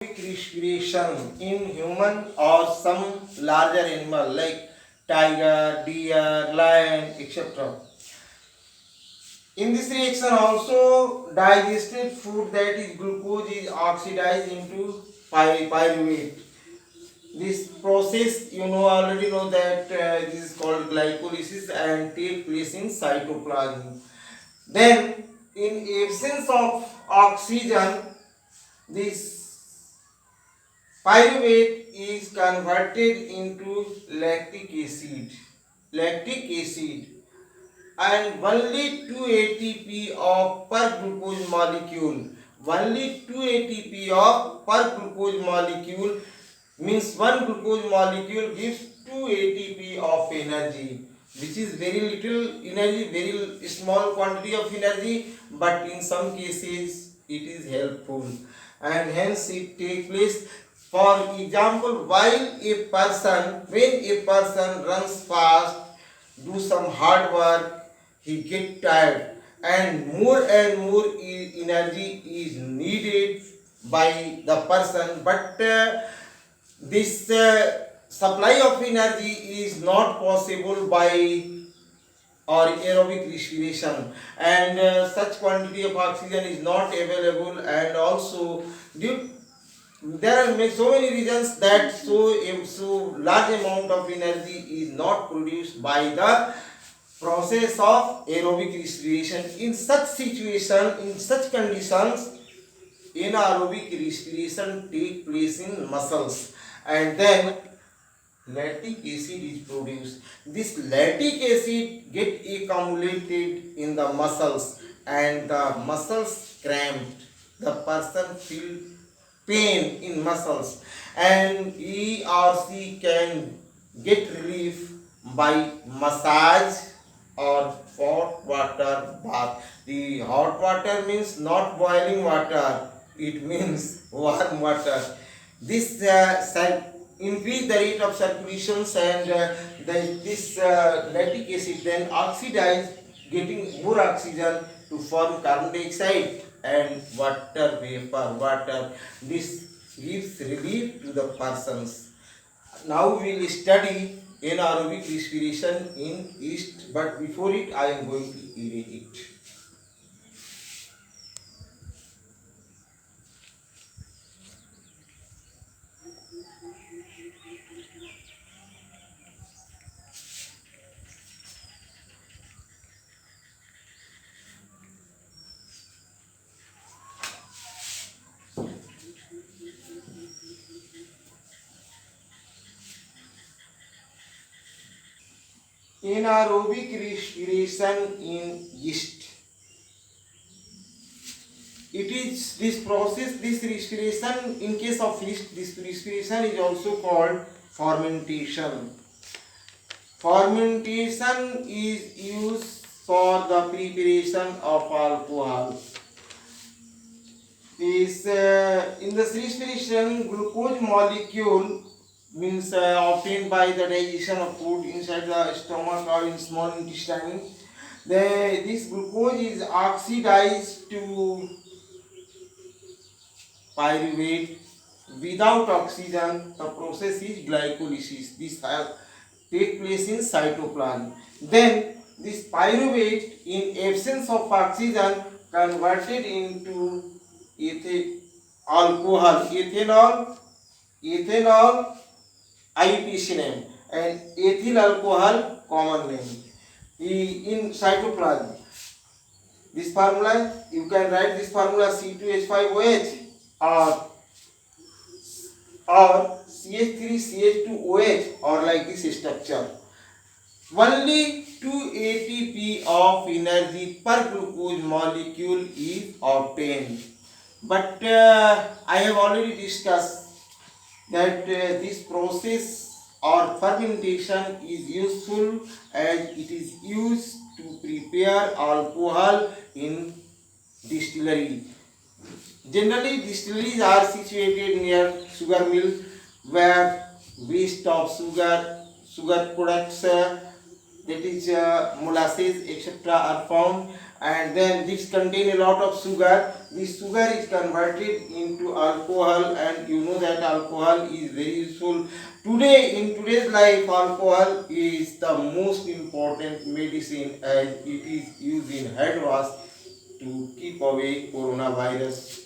respiration in human or some larger animal like tiger, deer, lion, etc. In this reaction also digested food, that is glucose, is oxidized into pyruvate. This process already know that this is called glycolysis and take place in cytoplasm. Then in absence of oxygen, this pyruvate is converted into lactic acid. Lactic acid and only 2 ATP of per glucose molecule. Only 2 ATP of per glucose molecule means one glucose molecule gives 2 ATP of energy, which is very little energy, very small quantity of energy, but in some cases it is helpful and hence it takes place. For example, when a person runs fast, do some hard work, he get tired and more energy is needed by the person, but this supply of energy is not possible by or aerobic respiration, and such quantity of oxygen is not available, and also due there are so many reasons that so large amount of energy is not produced by the process of aerobic respiration. In such situation, in such conditions, anaerobic respiration take place in muscles, and then lactic acid is produced. This lactic acid get accumulated in the muscles and the muscles cramped. The person feel pain in muscles and he or she can get relief by massage or hot water bath. The hot water means not boiling water, it means warm water. This increase the rate of circulations, and this lactic acid then oxidize, getting more oxygen to form carbon dioxide and water vapor. This gives relief to the persons. Now we will study anaerobic respiration in yeast, but before it I am going to erase it. Anaerobic respiration in yeast. It is this process, this respiration, in case of yeast, this respiration is also called fermentation. Fermentation is used for the preparation of alcohol. This in this respiration, glucose molecule means obtained by the digestion of food inside the stomach or in small intestine. This glucose is oxidized to pyruvate. Without oxygen, the process is glycolysis. This take place in cytoplasm. Then this pyruvate, in absence of oxygen, converted into ethanol, IUPAC name, and ethyl alcohol common name. In cytoplasm, this formula you can write this formula C2H5OH or CH3CH2OH, or like this structure. Only 2 ATP of energy per glucose molecule is obtained. But I have already discussed that this process or fermentation is useful as it is used to prepare alcohol in distillery. Generally, distilleries are situated near sugar mill where waste of sugar products, that is molasses, etc., are found, and then this contain a lot of sugar. This sugar is converted into alcohol, and you know that alcohol is very useful today. In today's life, alcohol is the most important medicine, and it is used in hand wash to keep away coronavirus.